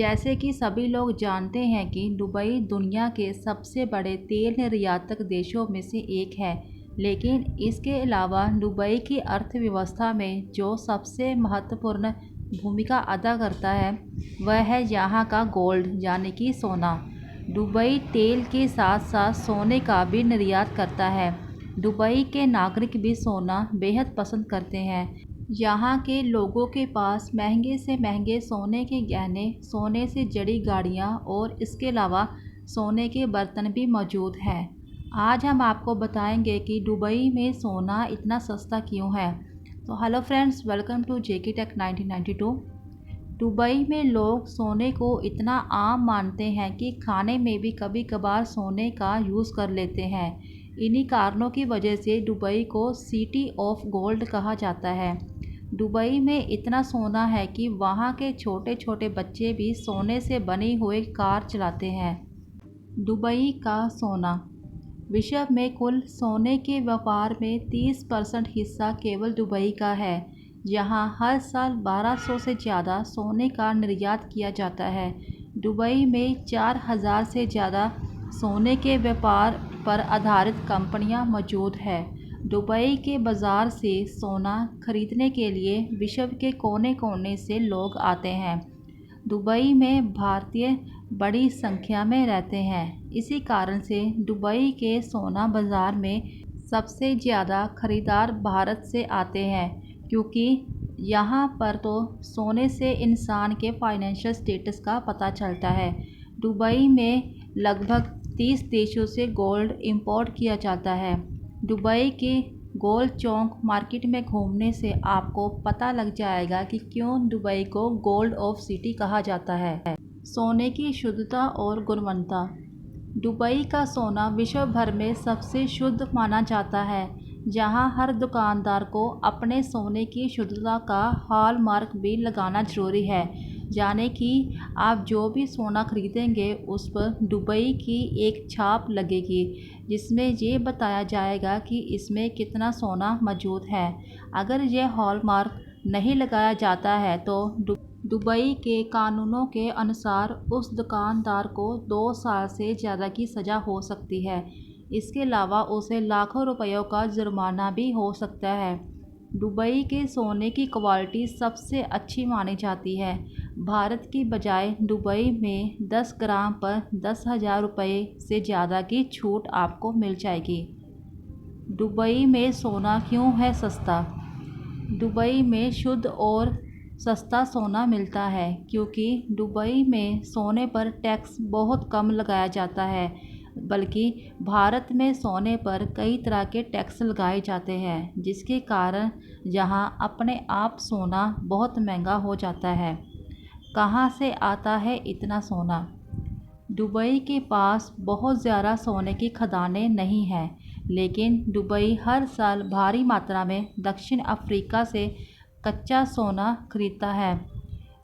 जैसे कि सभी लोग जानते हैं कि दुबई दुनिया के सबसे बड़े तेल निर्यातक देशों में से एक है, लेकिन इसके अलावा दुबई की अर्थव्यवस्था में जो सबसे महत्वपूर्ण भूमिका अदा करता है वह है यहाँ का गोल्ड यानी कि सोना। दुबई तेल के साथ साथ सोने का भी निर्यात करता है। दुबई के नागरिक भी सोना बेहद पसंद करते हैं। यहाँ के लोगों के पास महंगे से महंगे सोने के गहने, सोने से जड़ी गाड़ियाँ और इसके अलावा सोने के बर्तन भी मौजूद हैं। आज हम आपको बताएंगे कि दुबई में सोना इतना सस्ता क्यों है। तो hello friends, welcome to JK tech 1992। Dubai में लोग सोने को इतना आम मानते हैं कि खाने में भी कभी कभार सोने का यूज़ कर लेते हैं। इन्हीं कारणों की वजह से दुबई को सिटी ऑफ गोल्ड कहा जाता है। दुबई में इतना सोना है कि वहाँ के छोटे छोटे बच्चे भी सोने से बनी हुई कार चलाते हैं। दुबई का सोना। विश्व में कुल सोने के व्यापार में 30% हिस्सा केवल दुबई का है। यहाँ हर साल 1200 से ज़्यादा सोने का निर्यात किया जाता है। दुबई में 4000 से ज़्यादा सोने के व्यापार पर आधारित कंपनियाँ मौजूद हैं। दुबई के बाज़ार से सोना खरीदने के लिए विश्व के कोने कोने से लोग आते हैं। दुबई में भारतीय बड़ी संख्या में रहते हैं। इसी कारण से दुबई के सोना बाज़ार में सबसे ज़्यादा खरीदार भारत से आते हैं, क्योंकि यहाँ पर तो सोने से इंसान के फाइनेंशियल स्टेटस का पता चलता है। दुबई में लगभग 30 देशों से गोल्ड इंपोर्ट किया जाता है। दुबई के गोल्ड चौक मार्केट में घूमने से आपको पता लग जाएगा कि क्यों दुबई को गोल्ड ऑफ सिटी कहा जाता है। सोने की शुद्धता और गुणवत्ता। दुबई का सोना विश्व भर में सबसे शुद्ध माना जाता है। जहां हर दुकानदार को अपने सोने की शुद्धता का हॉलमार्क भी लगाना जरूरी है, यानी कि आप जो भी सोना खरीदेंगे उस पर दुबई की एक छाप लगेगी, जिसमें ये बताया जाएगा कि इसमें कितना सोना मौजूद है। अगर यह हॉलमार्क नहीं लगाया जाता है तो दुबई के कानूनों के अनुसार उस दुकानदार को 2 साल से ज़्यादा की सज़ा हो सकती है। इसके अलावा उसे लाखों रुपयों का जुर्माना भी हो सकता है। दुबई के सोने की क्वालिटी सबसे अच्छी मानी जाती है। भारत की बजाय दुबई में 10 ग्राम पर 10,000 रुपये से ज़्यादा की छूट आपको मिल जाएगी। दुबई में सोना क्यों है सस्ता? दुबई में शुद्ध और सस्ता सोना मिलता है, क्योंकि दुबई में सोने पर टैक्स बहुत कम लगाया जाता है, बल्कि भारत में सोने पर कई तरह के टैक्स लगाए जाते हैं, जिसके कारण यहाँ अपने आप सोना बहुत महंगा हो जाता है। कहाँ से आता है इतना सोना? दुबई के पास बहुत ज़्यादा सोने की खदानें नहीं हैं, लेकिन दुबई हर साल भारी मात्रा में दक्षिण अफ्रीका से कच्चा सोना खरीदता है,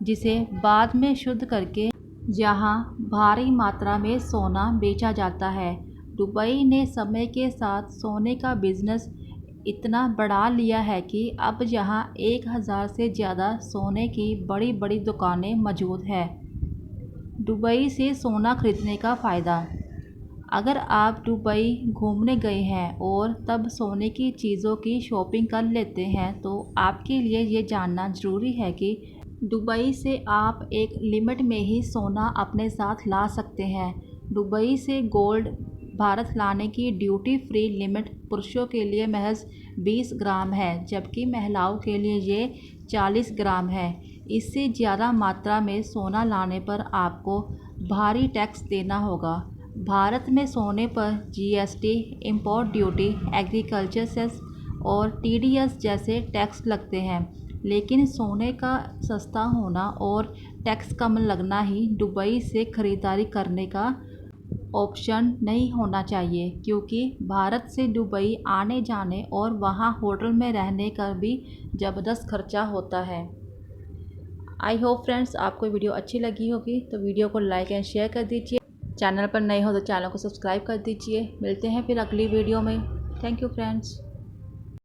जिसे बाद में शुद्ध करके यहाँ भारी मात्रा में सोना बेचा जाता है। दुबई ने समय के साथ सोने का बिजनेस इतना बढ़ा लिया है कि अब यहाँ 1000 से ज़्यादा सोने की बड़ी बड़ी दुकानें मौजूद हैं। दुबई से सोना खरीदने का फ़ायदा। अगर आप दुबई घूमने गए हैं और तब सोने की चीज़ों की शॉपिंग कर लेते हैं, तो आपके लिए ये जानना ज़रूरी है कि दुबई से आप एक लिमिट में ही सोना अपने साथ ला सकते हैं। दुबई से गोल्ड भारत लाने की ड्यूटी फ्री लिमिट पुरुषों के लिए महज 20 ग्राम है, जबकि महिलाओं के लिए ये 40 ग्राम है। इससे ज़्यादा मात्रा में सोना लाने पर आपको भारी टैक्स देना होगा। भारत में सोने पर GST, import duty, agriculture cess और टीडीएस जैसे टैक्स लगते हैं, लेकिन सोने का सस्ता होना और टैक्स कम लगना ही दुबई से ख़रीदारी करने का ऑप्शन नहीं होना चाहिए, क्योंकि भारत से दुबई आने जाने और वहाँ होटल में रहने का भी ज़बरदस्त खर्चा होता है। आई होप फ्रेंड्स आपको वीडियो अच्छी लगी होगी, तो वीडियो को लाइक एंड शेयर कर दीजिए। चैनल पर नए हो तो चैनल को सब्सक्राइब कर दीजिए। मिलते हैं फिर अगली वीडियो में। Thank you friends.